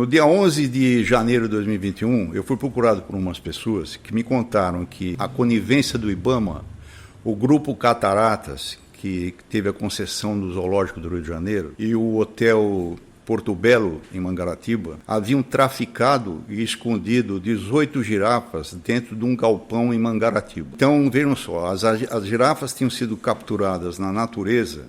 No dia 11 de janeiro de 2021, eu fui procurado por umas pessoas que me contaram que a conivência do IBAMA, o Grupo Cataratas, que teve a concessão do Zoológico do Rio de Janeiro, e o Hotel Porto Belo, em Mangaratiba, haviam traficado e escondido 18 girafas dentro de um galpão em Mangaratiba. Então, vejam só, as girafas tinham sido capturadas na natureza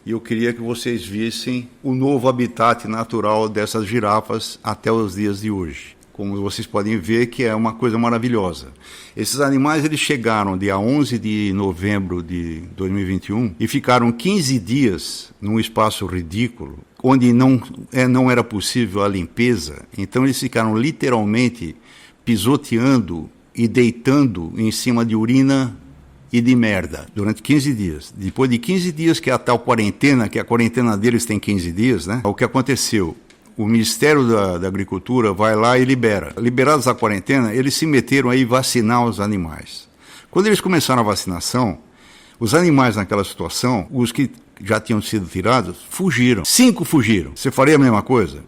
e eu queria que vocês vissem o novo habitat natural dessas girafas até os dias de hoje. Como vocês podem ver, que é uma coisa maravilhosa. Esses animais eles chegaram dia 11 de novembro de 2021 e ficaram 15 dias num espaço ridículo, onde não era possível a limpeza. Então eles ficaram literalmente pisoteando e deitando em cima de urina e de merda durante 15 dias. Depois de 15 dias, que é a tal quarentena, que a quarentena deles tem 15 dias, né? O que aconteceu? O Ministério da Agricultura vai lá e libera. Liberados a quarentena, eles se meteram aí vacinar os animais. Quando eles começaram a vacinação, os animais naquela situação, os que já tinham sido tirados, fugiram. 5 fugiram. Você faria a mesma coisa?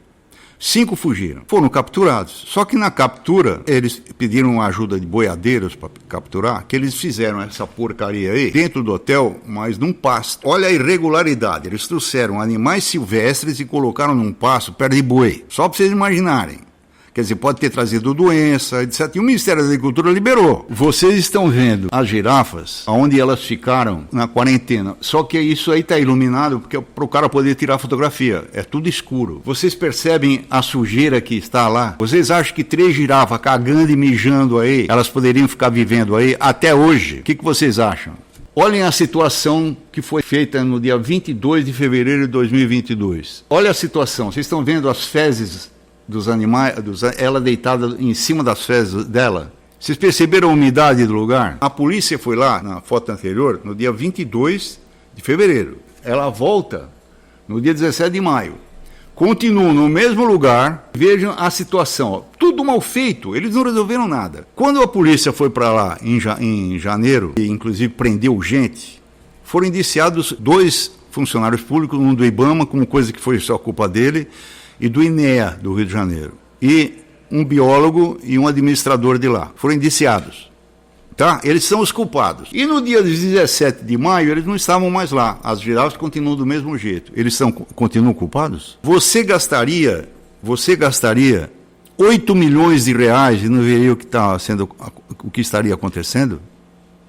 5 fugiram. Foram capturados. Só que na captura, eles pediram ajuda de boiadeiros para capturar, que eles fizeram essa porcaria aí dentro do hotel, mas num pasto. Olha a irregularidade. Eles trouxeram animais silvestres e colocaram num pasto perto de boi. Só para vocês imaginarem. Quer dizer, pode ter trazido doença, etc. E o Ministério da Agricultura liberou. Vocês estão vendo as girafas, onde elas ficaram na quarentena. Só que isso aí está iluminado para o cara poder tirar fotografia. É tudo escuro. Vocês percebem a sujeira que está lá? Vocês acham que 3 girafas cagando e mijando aí, elas poderiam ficar vivendo aí até hoje? O que vocês acham? Olhem a situação que foi feita no dia 22 de fevereiro de 2022. Olha a situação. Vocês estão vendo as fezes dos animais, ela deitada em cima das fezes dela. Vocês perceberam a umidade do lugar? A polícia foi lá, na foto anterior, no dia 22 de fevereiro. Ela volta no dia 17 de maio. Continuam no mesmo lugar. Vejam a situação. Ó. Tudo mal feito. Eles não resolveram nada. Quando a polícia foi para lá em janeiro, e inclusive prendeu gente, foram indiciados 2 funcionários públicos, um do IBAMA, como coisa que foi só culpa dele, e do INEA, do Rio de Janeiro. E um biólogo e um administrador de lá. Foram indiciados. Tá? Eles são os culpados. E no dia 17 de maio, eles não estavam mais lá. As girafas continuam do mesmo jeito. Eles continuam culpados? Você gastaria 8 milhões de reais e não veria o que estaria acontecendo?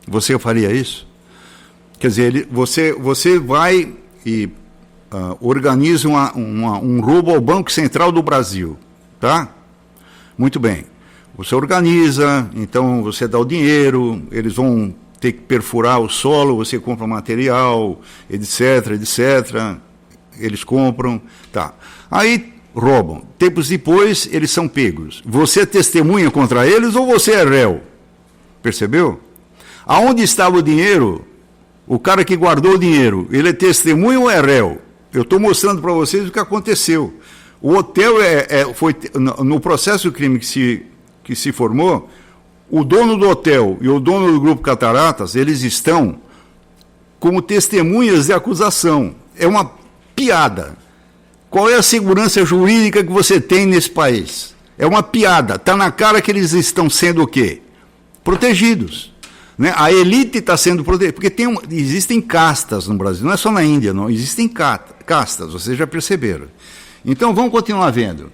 Você faria isso? Quer dizer, você vai e organiza um roubo ao Banco Central do Brasil, tá? Muito bem. Você organiza, então você dá o dinheiro, eles vão ter que perfurar o solo, você compra material, etc, etc. Eles compram, tá. Aí roubam. Tempos depois, eles são pegos. Você é testemunha contra eles ou você é réu? Percebeu? Aonde estava o dinheiro? O cara que guardou o dinheiro, ele é testemunha ou é réu? Eu estou mostrando para vocês o que aconteceu. O hotel foi no processo de crime que se formou, o dono do hotel e o dono do Grupo Cataratas, eles estão como testemunhas de acusação. É uma piada. Qual é a segurança jurídica que você tem nesse país? É uma piada. Está na cara que eles estão sendo o quê? Protegidos. Né? A elite está sendo protegida, porque existem castas no Brasil, não é só na Índia, não, existem castas, vocês já perceberam. Então vamos continuar vendo.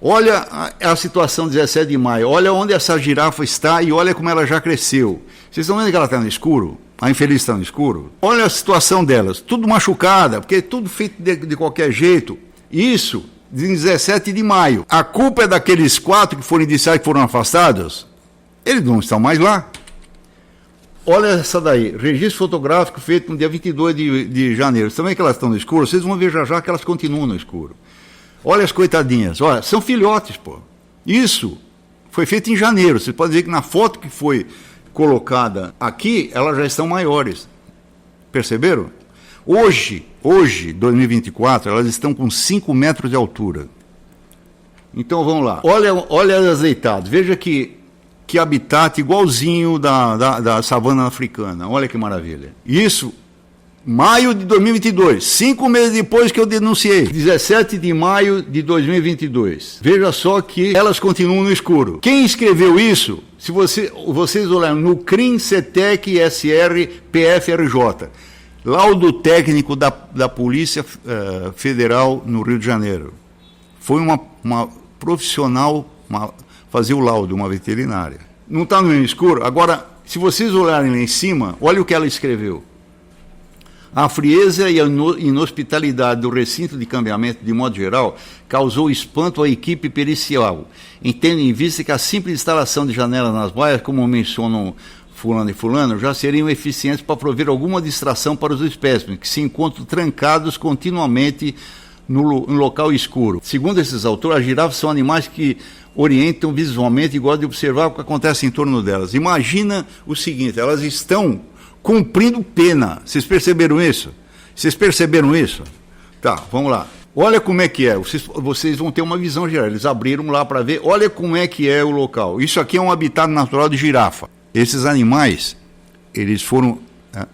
Olha a situação 17 de maio, olha onde essa girafa está e olha como ela já cresceu. Vocês estão vendo que ela está no escuro? A infeliz está no escuro? Olha a situação delas, tudo machucada, porque é tudo feito de qualquer jeito. Isso, de 17 de maio. A culpa é daqueles 4 que foram indiciados e foram afastados? Eles não estão mais lá. Olha essa daí, registro fotográfico feito no dia 22 de janeiro. Vocês também que elas estão no escuro? Vocês vão ver já que elas continuam no escuro. Olha as coitadinhas, olha, são filhotes, pô. Isso foi feito em janeiro. Você pode ver que na foto que foi colocada aqui, elas já estão maiores. Perceberam? Hoje, 2024, elas estão com 5 metros de altura. Então vamos lá. Olha elas deitadas. Veja que habitat igualzinho da savana africana. Olha que maravilha. Isso Maio de 2022, 5 meses depois que eu denunciei, 17 de maio de 2022. Veja só que elas continuam no escuro. Quem escreveu isso, se vocês olharem no CRIM, CETEC, SR, PFRJ, laudo técnico da Polícia Federal no Rio de Janeiro. Foi uma profissional fazer o laudo, uma veterinária. Não está no escuro? Agora, se vocês olharem lá em cima, olha o que ela escreveu. A frieza e a inhospitalidade do recinto de cambiamento, de modo geral, causou espanto à equipe pericial, tendo em vista que a simples instalação de janelas nas baias, como mencionam fulano e fulano, já seriam eficientes para prover alguma distração para os espécimes, que se encontram trancados continuamente no local escuro. Segundo esses autores, as girafas são animais que orientam visualmente e gostam de observar o que acontece em torno delas. Imagina o seguinte, elas estão cumprindo pena. Vocês perceberam isso? Tá, vamos lá. Olha como é que é. Vocês vão ter uma visão geral. Eles abriram lá para ver. Olha como é que é o local. Isso aqui é um habitat natural de girafa. Esses animais, eles foram,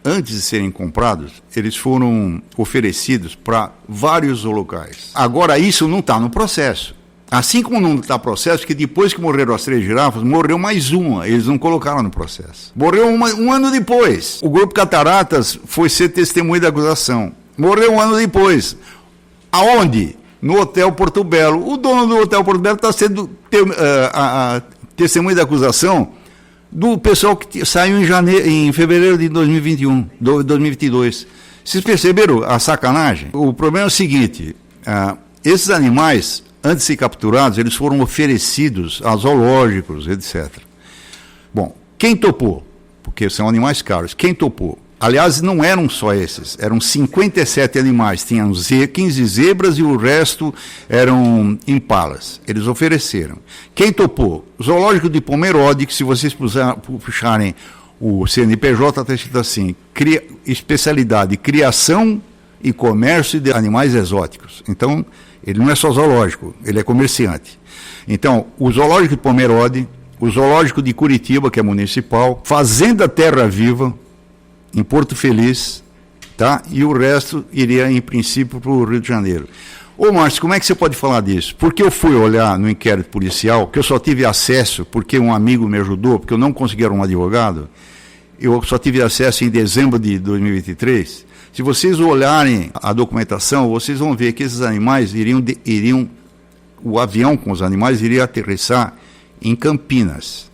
antes de serem comprados, eles foram oferecidos para vários locais. Agora, isso não está no processo. Assim como não está processo, que depois que morreram as 3 girafas, morreu mais uma, eles não colocaram no processo. Morreu um ano depois. O grupo Cataratas foi ser testemunha da acusação. Morreu um ano depois. Aonde? No Hotel Porto Belo. O dono do Hotel Porto Belo está sendo testemunha da acusação do pessoal que saiu em fevereiro de 2022. Vocês perceberam a sacanagem? O problema é o seguinte, esses animais, antes de ser capturados, eles foram oferecidos a zoológicos, etc. Bom, quem topou? Porque são animais caros. Quem topou? Aliás, não eram só esses, eram 57 animais. Tinham 15 zebras e o resto eram impalas. Eles ofereceram. Quem topou? Zoológico de Pomerode, que se vocês puxarem o CNPJ, está escrito assim, especialidade, criação e comércio de animais exóticos. Então, ele não é só zoológico, ele é comerciante. Então, o zoológico de Pomerode, o zoológico de Curitiba, que é municipal, Fazenda Terra Viva, em Porto Feliz, tá? E o resto iria, em princípio, para o Rio de Janeiro. Ô, Márcio, como é que você pode falar disso? Porque eu fui olhar no inquérito policial, que eu só tive acesso, porque um amigo me ajudou, porque eu não conseguia um advogado, eu só tive acesso em dezembro de 2023. Se vocês olharem a documentação, vocês vão ver que esses animais o avião com os animais iria aterrissar em Campinas.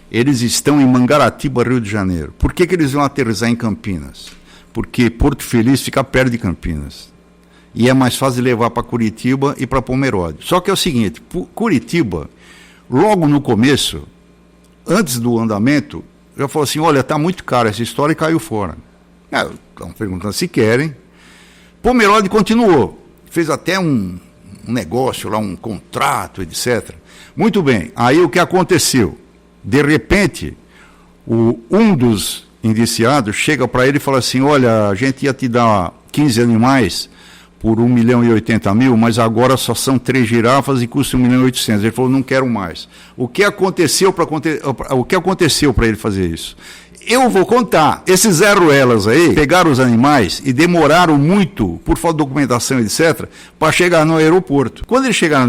Eles estão em Mangaratiba, Rio de Janeiro. Por que eles vão aterrissar em Campinas? Porque Porto Feliz fica perto de Campinas. E é mais fácil levar para Curitiba e para Pomerode. Só que é o seguinte, Curitiba, logo no começo, antes do andamento, já falou assim, olha, está muito caro essa história e caiu fora. Estão perguntando se querem. Pomerode continuou, fez até um negócio lá, um contrato, etc. Muito bem, aí o que aconteceu? De repente, um dos indiciados chega para ele e fala assim, olha, a gente ia te dar 15 animais por 1.080.000, mas agora só são 3 girafas e custa 1.800.000. Ele falou, não quero mais. O que aconteceu para ele fazer isso? Eu vou contar. Esses zero-elas aí pegaram os animais e demoraram muito, por falta de documentação, etc., para chegar no aeroporto. Quando eles chegaram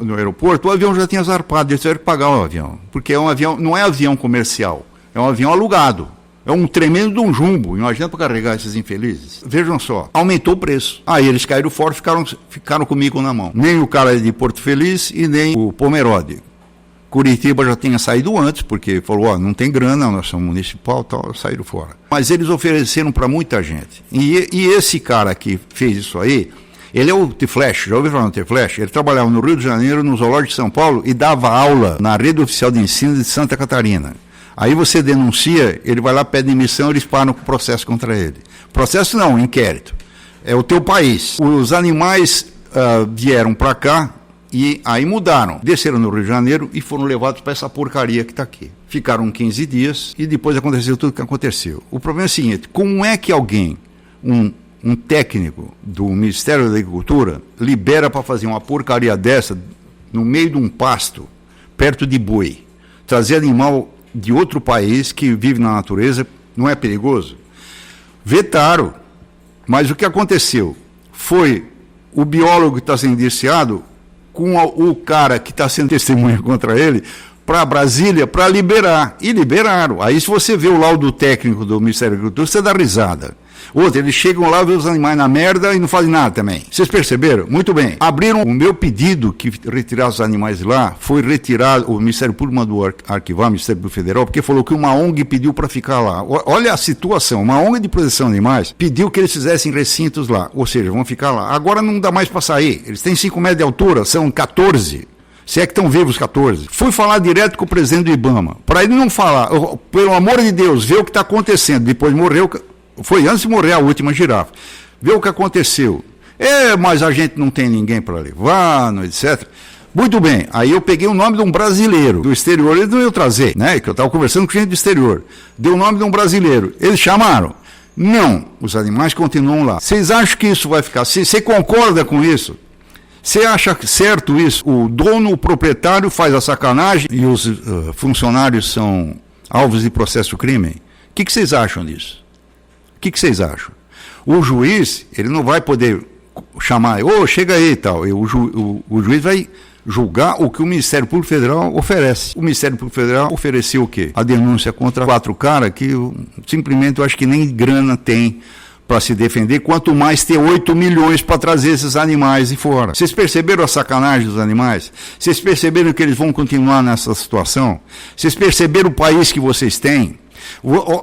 no aeroporto, o avião já tinha zarpado, eles tiveram que pagar o avião. Porque é um avião, não é avião comercial, é um avião alugado. É um tremendo de um jumbo, imagina para carregar esses infelizes. Vejam só, aumentou o preço. Aí eles caíram fora e ficaram comigo na mão. Nem o cara de Porto Feliz e nem o Pomerode. Curitiba já tinha saído antes, porque falou, não tem grana, nós somos municipal, tal, saíram fora. Mas eles ofereceram para muita gente. E esse cara que fez isso aí, ele é o T-Flash, já ouviu falar no T-Flash? Ele trabalhava no Rio de Janeiro, no Zoológico de São Paulo, e dava aula na Rede Oficial de Ensino de Santa Catarina. Aí você denuncia, ele vai lá, pede demissão, eles param com o processo contra ele. Processo não, inquérito. É o teu país. Os animais vieram para cá, e aí mudaram, desceram no Rio de Janeiro e foram levados para essa porcaria que está aqui. Ficaram 15 dias e depois aconteceu tudo o que aconteceu. O problema é o seguinte, como é que alguém, um técnico do Ministério da Agricultura, libera para fazer uma porcaria dessa no meio de um pasto, perto de boi, trazer animal de outro país que vive na natureza, não é perigoso? Vetaram. Mas o que aconteceu foi o biólogo que está sendo indiciado com o cara que está sendo testemunha contra ele para Brasília para liberar. E liberaram. Aí se você vê o laudo técnico do Ministério da Agricultura, você dá risada. Outra, eles chegam lá, vê os animais na merda e não fazem nada também. Vocês perceberam? Muito bem. Abriram o meu pedido que retirasse os animais de lá, foi retirado, o Ministério Público mandou arquivar, o Ministério Público Federal, porque falou que uma ONG pediu para ficar lá. Olha a situação, uma ONG de proteção de animais pediu que eles fizessem recintos lá, ou seja, vão ficar lá. Agora não dá mais para sair, eles têm 5 metros de altura, são 14. Se é que estão vivos 14. Fui falar direto com o presidente do IBAMA, para ele não falar, pelo amor de Deus, ver o que está acontecendo, depois morreu. Foi antes de morrer a última girafa. Vê o que aconteceu. Mas a gente não tem ninguém para levar, etc. Muito bem. Aí eu peguei o nome de um brasileiro do exterior. Ele não ia trazer, né? Que eu estava conversando com gente do exterior. Deu o nome de um brasileiro. Eles chamaram. Não. Os animais continuam lá. Vocês acham que isso vai ficar assim? Você concorda com isso? Você acha certo isso? O dono, o proprietário faz a sacanagem e os funcionários são alvos de processo crime? O que vocês acham disso? O que vocês acham? O juiz, ele não vai poder chamar, chega aí e tal. O juiz vai julgar o que o Ministério Público Federal oferece. O Ministério Público Federal ofereceu o quê? A denúncia contra 4 caras que simplesmente eu acho que nem grana tem para se defender, quanto mais ter 8 milhões para trazer esses animais de fora. Vocês perceberam a sacanagem dos animais? Vocês perceberam que eles vão continuar nessa situação? Vocês perceberam o país que vocês têm?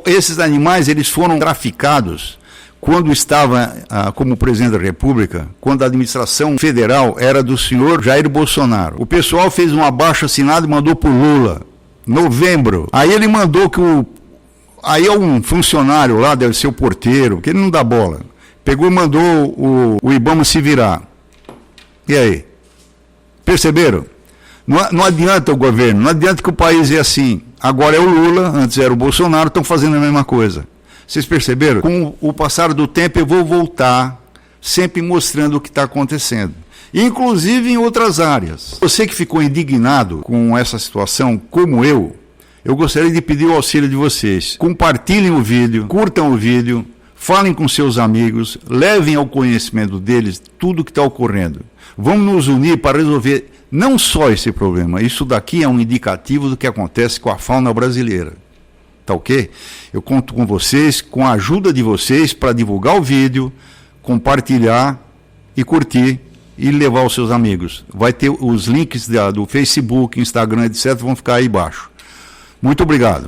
Esses animais, eles foram traficados quando estava como presidente da República, quando a administração federal era do senhor Jair Bolsonaro. O pessoal fez um abaixo-assinado e mandou para o Lula, novembro. Aí ele mandou que aí é um funcionário lá, deve ser o porteiro, que ele não dá bola. Pegou e mandou o IBAMA se virar. E aí? Perceberam? Não adianta o governo, não adianta que o país é assim. Agora é o Lula, antes era o Bolsonaro, estão fazendo a mesma coisa. Vocês perceberam? Com o passar do tempo eu vou voltar, sempre mostrando o que está acontecendo. Inclusive em outras áreas. Você que ficou indignado com essa situação, como eu gostaria de pedir o auxílio de vocês. Compartilhem o vídeo, curtam o vídeo, falem com seus amigos, levem ao conhecimento deles tudo o que está ocorrendo. Vamos nos unir para resolver não só esse problema, isso daqui é um indicativo do que acontece com a fauna brasileira. Tá ok? Eu conto com vocês, com a ajuda de vocês para divulgar o vídeo, compartilhar e curtir e levar aos seus amigos. Vai ter os links do Facebook, Instagram, etc. vão ficar aí embaixo. Muito obrigado.